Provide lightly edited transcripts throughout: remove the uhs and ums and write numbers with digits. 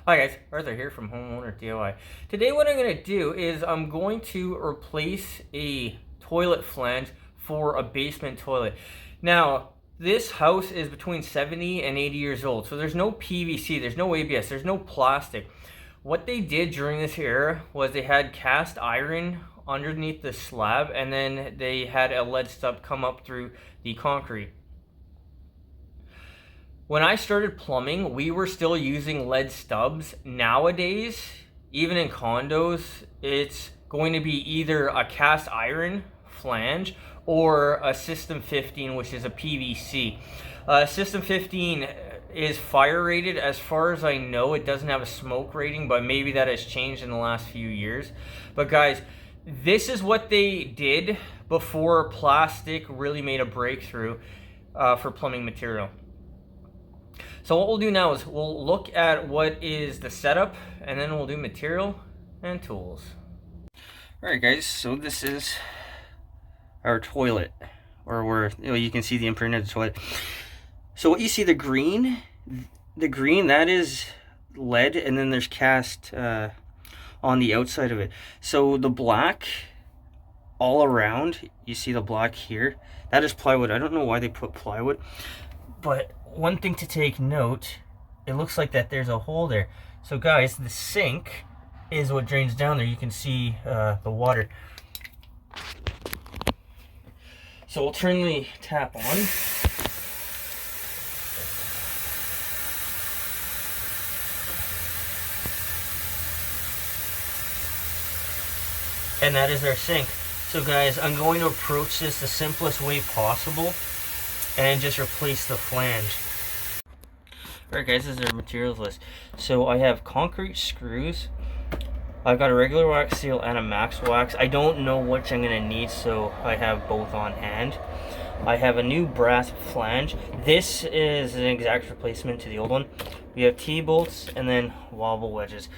Hi guys, Arthur here from Homeowner DIY. Today what I'm going to do is I'm going to replace a toilet flange for a basement toilet. Now, this house is between 70 and 80 years old, so there's no PVC, there's no ABS, there's no plastic. What they did during this era was they had cast iron underneath the slab, and then they had a lead stub come up through the concrete. When I started plumbing, we were still using lead stubs. Nowadays, even in condos, it's going to be either a cast iron flange or a System 15, which is a PVC. System 15 is fire rated. As far as I know, it doesn't have a smoke rating, but maybe that has changed in the last few years. But guys, this is what they did before plastic really made a breakthrough for plumbing material. So what we'll do now is we'll look at what is the setup, and then we'll do material and tools. Alright guys, so this is our toilet, or where you can see the imprint of the toilet. So what you see, the green, that is lead, and then there's cast on the outside of it. So the black all around, you see the black here, that is plywood. I don't know why they put plywood, but one thing to take note, it looks like that there's a hole there. So guys, the sink is what drains down there. You can see the water. So we'll turn the tap on. And that is our sink. So guys, I'm going to approach this the simplest way possible and just replace the flange. Alright guys, this is our materials list. So I have concrete screws, I've got a regular wax seal and a max wax. I don't know which I'm going to need, so I have both on hand. I have a new brass flange. This is an exact replacement to the old one. We have T-bolts and then Wobble wedges.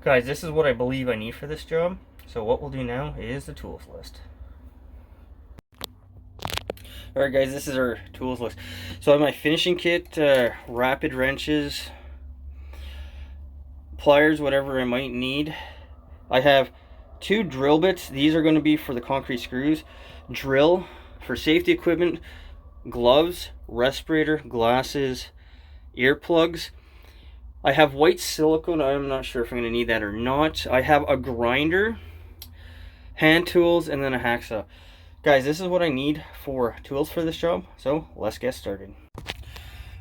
Guys, this is what I believe I need for this job. So what we'll do now is the tools list. Alright guys, this is our tools list. So I have my finishing kit, rapid wrenches, pliers, whatever I might need. I have 2 drill bits. These are going to be for the concrete screws. Drill for safety equipment, gloves, respirator, glasses, earplugs. I have white silicone. I'm not sure if I'm going to need that or not. I have a grinder, hand tools, and then a hacksaw. Guys, this is what I need for tools for this job, so let's get started.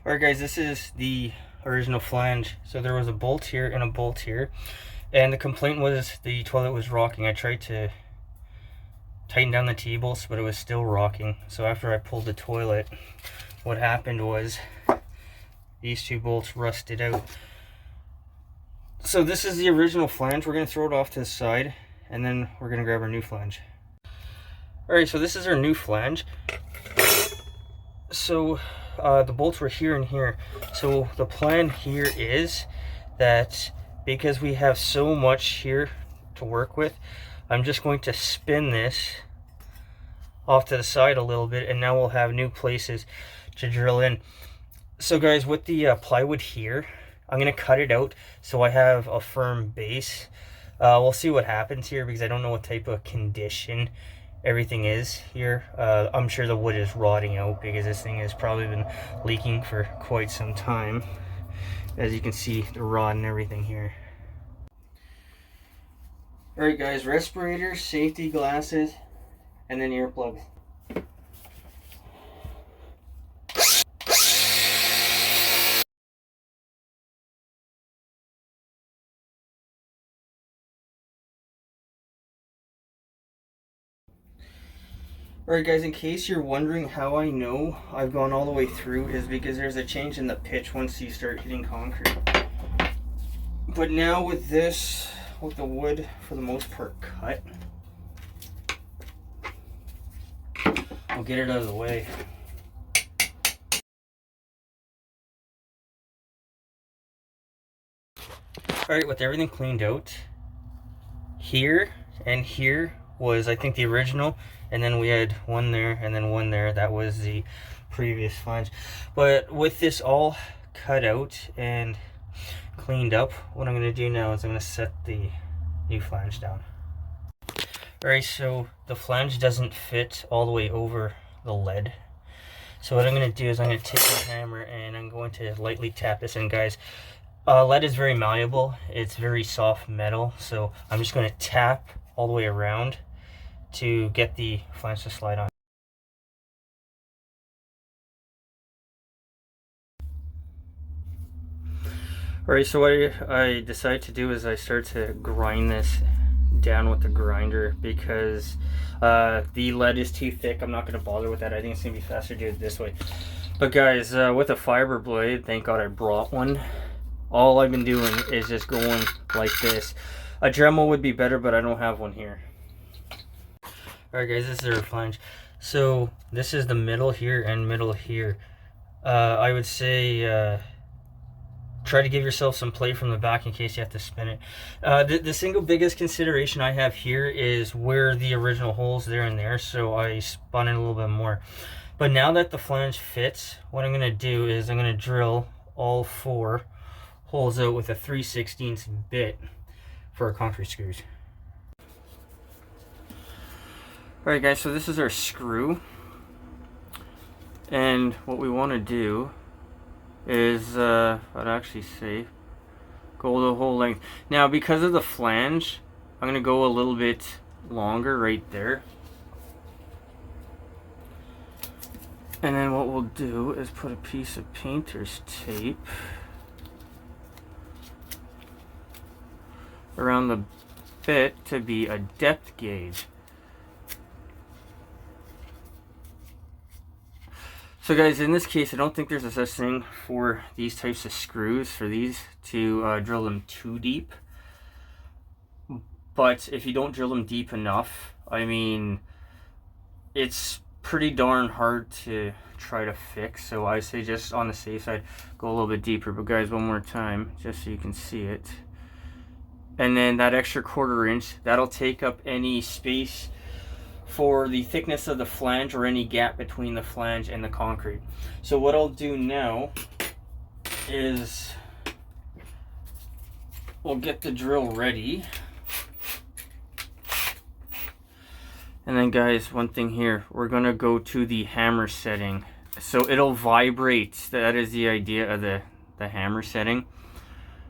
Alright guys, this is the original flange. So there was a bolt here and a bolt here, and the complaint was the toilet was rocking. I tried to tighten down the T-bolts, but it was still rocking. So after I pulled the toilet, what happened was these 2 bolts rusted out. So this is the original flange. We're going to throw it off to the side, and then we're going to grab our new flange. Alright, so this is our new flange. So the bolts were here and here. So the plan here is that because we have so much here to work with, I'm just going to spin this off to the side a little bit, and now we'll have new places to drill in. So guys, with the plywood here, I'm going to cut it out so I have a firm base. We'll see what happens here because I don't know what type of condition everything is here. I'm sure the wood is rotting out because this thing has probably been leaking for quite some time. As you can see, the rod and everything here. Alright guys, respirators, safety glasses, and then earplugs. Alright guys, in case you're wondering how I know I've gone all the way through, is because there's a change in the pitch once you start hitting concrete. But now with this, with the wood for the most part cut, I'll get it out of the way. Alright, with everything cleaned out, here and here was, I think, the original, and then we had one there and then one there. That was the previous flange. But with this all cut out and cleaned up, what I'm going to do now is I'm going to set the new flange down. Alright, so the flange doesn't fit all the way over the lead. So what I'm going to do is I'm going to take a hammer and I'm going to lightly tap this in, guys. Lead is very malleable. It's very soft metal. So I'm just going to tap all the way around to get the flange to slide on. Alright, so what I decided to do is I start to grind this down with the grinder because the lead is too thick. I'm not going to bother with that. I think it's going to be faster to do it this way. But guys, with a fiber blade, thank God I brought one. All I've been doing is just going like this. A Dremel would be better, but I don't have one here. Alright guys, this is our flange. So this is the middle here and middle here. I would say try to give yourself some play from the back in case you have to spin it. The single biggest consideration I have here is where the original holes there and there, so I spun it a little bit more. But now that the flange fits, what I'm going to do is I'm going to drill all 4 holes out with a 3/16 bit for our concrete screws. Alright guys, so this is our screw. And what we want to do is, I'd actually say, go the whole length. Now, because of the flange, I'm going to go a little bit longer right there. And then what we'll do is put a piece of painter's tape around the bit to be a depth gauge. So guys, in this case, I don't think there's a such thing for these types of screws, for these to drill them too deep. But if you don't drill them deep enough, I mean, it's pretty darn hard to try to fix. So I say just on the safe side, go a little bit deeper. But guys, one more time, just so you can see it. And then that extra 1/4 inch, that'll take up any space for the thickness of the flange or any gap between the flange and the concrete. So what I'll do now is we'll get the drill ready. And then guys, one thing here, we're gonna go to the hammer setting. So it'll vibrate. That is the idea of the hammer setting.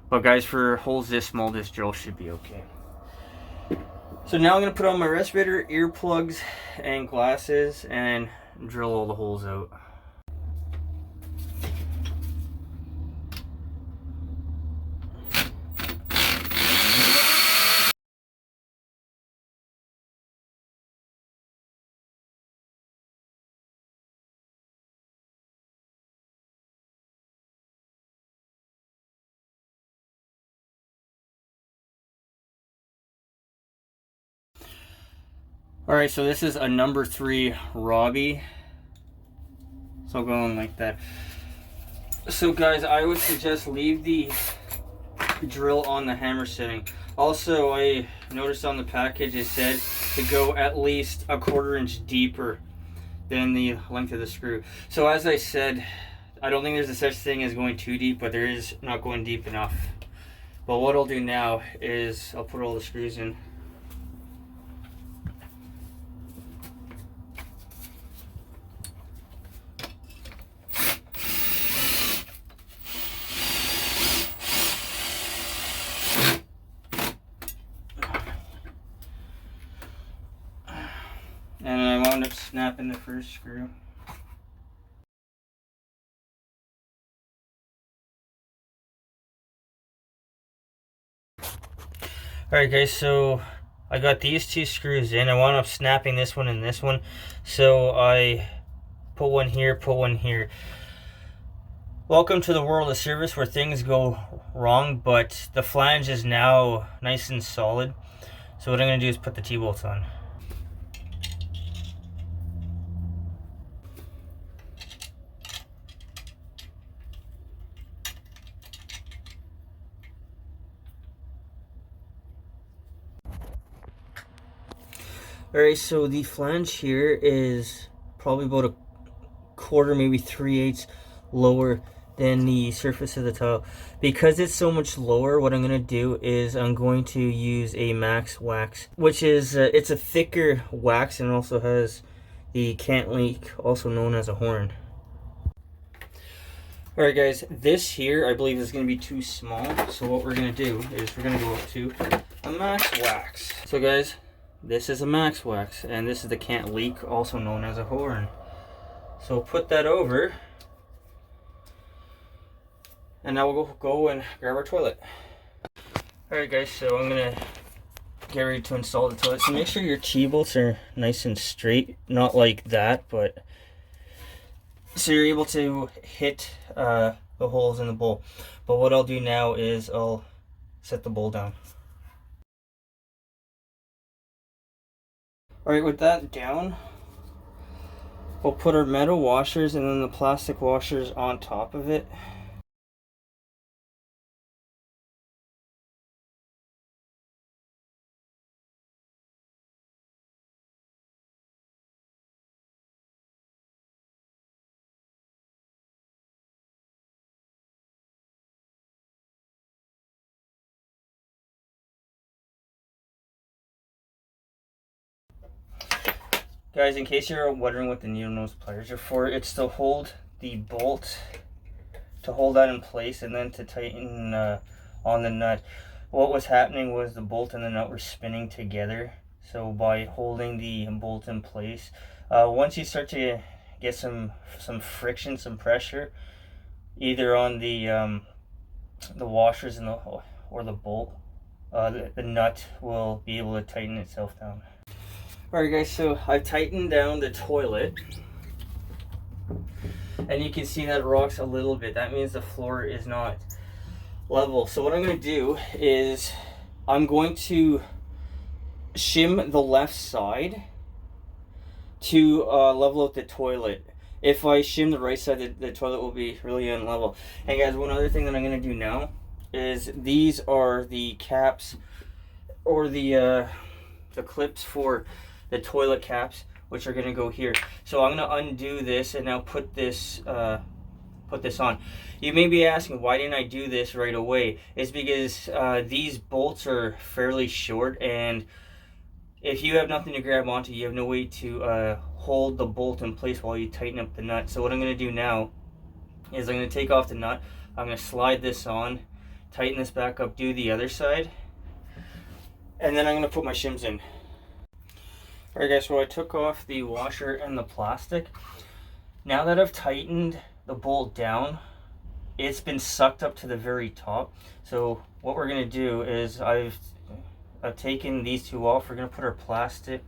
But guys, for holes this small, this drill should be okay. So now I'm going to put on my respirator, earplugs, and glasses, and drill all the holes out. Alright, so this is a number 3 Robbie. So I'll go in like that. So guys, I would suggest leave the drill on the hammer setting. Also, I noticed on the package it said to go at least a 1/4 inch deeper than the length of the screw. So as I said, I don't think there's a such thing as going too deep, but there is not going deep enough. But what I'll do now is I'll put all the screws in. And I wound up snapping the first screw. Alright guys, so I got these 2 screws in. I wound up snapping this one and this one. So I put one here, put one here. Welcome to the world of service where things go wrong, but the flange is now nice and solid. So what I'm going to do is put the T-bolts on. Alright, so the flange here is probably about a 1/4, maybe 3/8 lower than the surface of the tile. Because it's so much lower, what I'm going to do is I'm going to use a Max Wax, which is, it's a thicker wax and also has the can't leak, also known as a horn. Alright guys, this here I believe is going to be too small, so what we're going to do is we're going to go up to a Max Wax. So guys, this is a Max Wax, and this is the can't leak, also known as a horn. So put that over, and now we'll go and grab our toilet. Alright guys, so I'm going to get ready to install the toilet. So make sure your T-bolts are nice and straight, not like that, but so you're able to hit the holes in the bowl. But what I'll do now is I'll set the bowl down. Alright, with that down, we'll put our metal washers and then the plastic washers on top of it. Guys, in case you're wondering what the needle nose pliers are for, it's to hold the bolt, to hold that in place and then to tighten on the nut. What was happening was the bolt and the nut were spinning together. So by holding the bolt in place, once you start to get some friction, some pressure, either on the washers and or the bolt, the nut will be able to tighten itself down. Alright guys, so I've tightened down the toilet, and you can see that it rocks a little bit. That means the floor is not level. So what I'm going to do is I'm going to shim the left side to level out the toilet. If I shim the right side, the toilet will be really unlevel. And guys, one other thing that I'm going to do now is these are the caps, or the clips for the toilet caps, which are going to go here. So I'm going to undo this and now put this on. You may be asking, why didn't I do this right away? It's because these bolts are fairly short, and if you have nothing to grab onto, you have no way to hold the bolt in place while you tighten up the nut. So what I'm going to do now is I'm going to take off the nut, I'm going to slide this on, tighten this back up, do the other side, and then I'm going to put my shims in. Alright guys, so I took off the washer and the plastic. Now that I've tightened the bolt down, it's been sucked up to the very top. So what we're going to do is I've taken these two off. We're going to put our plastic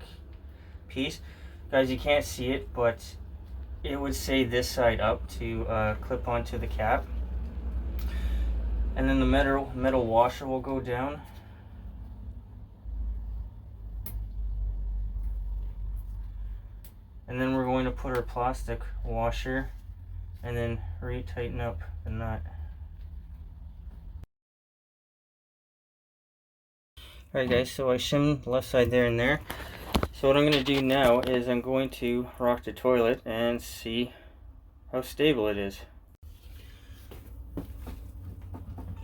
piece. Guys, you can't see it, but it would say this side up to clip onto the cap. And then the metal washer will go down. And then we're going to put our plastic washer and then re-tighten up the nut. Alright guys, so I shimmed the left side there and there. So what I'm going to do now is I'm going to rock the toilet and see how stable it is.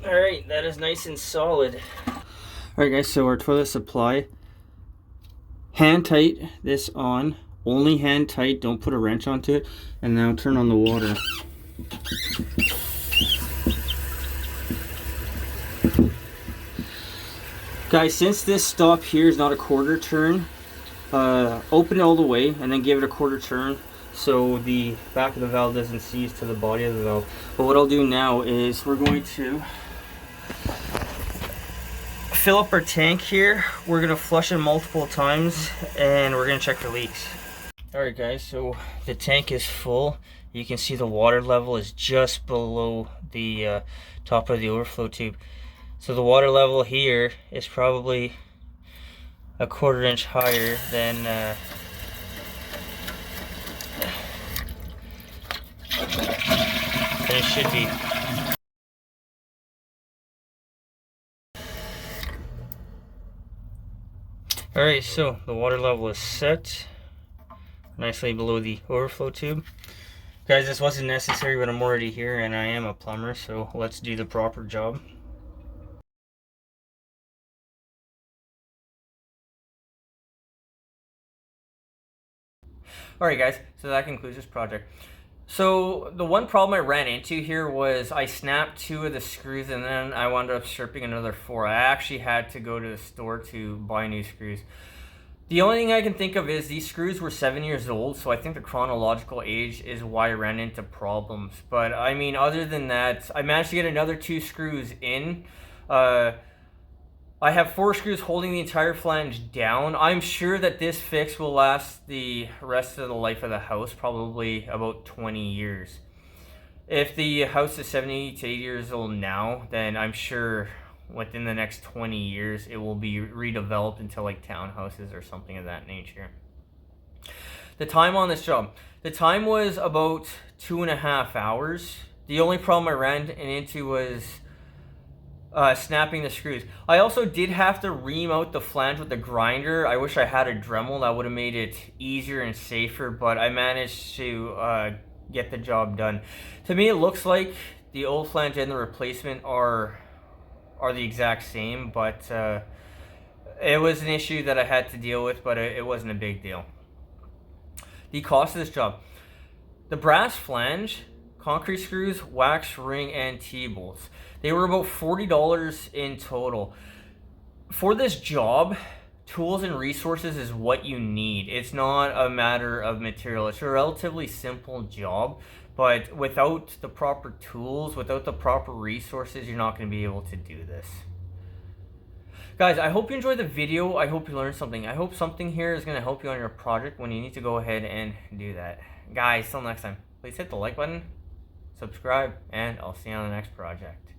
Alright, that is nice and solid. Alright guys, so our toilet supply, hand tight this on. Only hand tight, don't put a wrench onto it. And now turn on the water. Guys, since this stop here is not a quarter turn, open it all the way and then give it a quarter turn so the back of the valve doesn't seize to the body of the valve. But what I'll do now is we're going to fill up our tank here. We're going to flush it multiple times and we're going to check for leaks. Alright guys, so the tank is full. You can see the water level is just below the top of the overflow tube. So the water level here is probably a quarter inch higher than it should be. Alright, so the water level is set nicely below the overflow tube. Guys, this wasn't necessary, but I'm already here and I am a plumber, so let's do the proper job. Alright guys, so that concludes this project. So the one problem I ran into here was I snapped 2 of the screws and then I wound up stripping another 4. I actually had to go to the store to buy new screws. The only thing I can think of is these screws were 7 years old, so I think the chronological age is why I ran into problems. But I mean, other than that, I managed to get another 2 screws in. I have 4 screws holding the entire flange down. I'm sure that this fix will last the rest of the life of the house, probably about 20 years. If the house is 70 to 80 years old now, then I'm sure within the next 20 years it will be redeveloped into like townhouses or something of that nature. The time on this job. The time was about 2.5 hours. The only problem I ran into was snapping the screws. I also did have to ream out the flange with the grinder. I wish I had a Dremel. That would have made it easier and safer, but I managed to get the job done. To me, it looks like the old flange and the replacement are the exact same, but it was an issue that I had to deal with, but it wasn't a big deal. The cost of this job. The brass flange, concrete screws, wax ring, and T-bolts. They were about $40 in total. For this job, tools and resources is what you need. It's not a matter of material. It's a relatively simple job, but without the proper tools, without the proper resources, you're not going to be able to do this. Guys, I hope you enjoyed the video. I hope you learned something. I hope something here is going to help you on your project when you need to go ahead and do that. Guys, till next time, please hit the like button, subscribe, and I'll see you on the next project.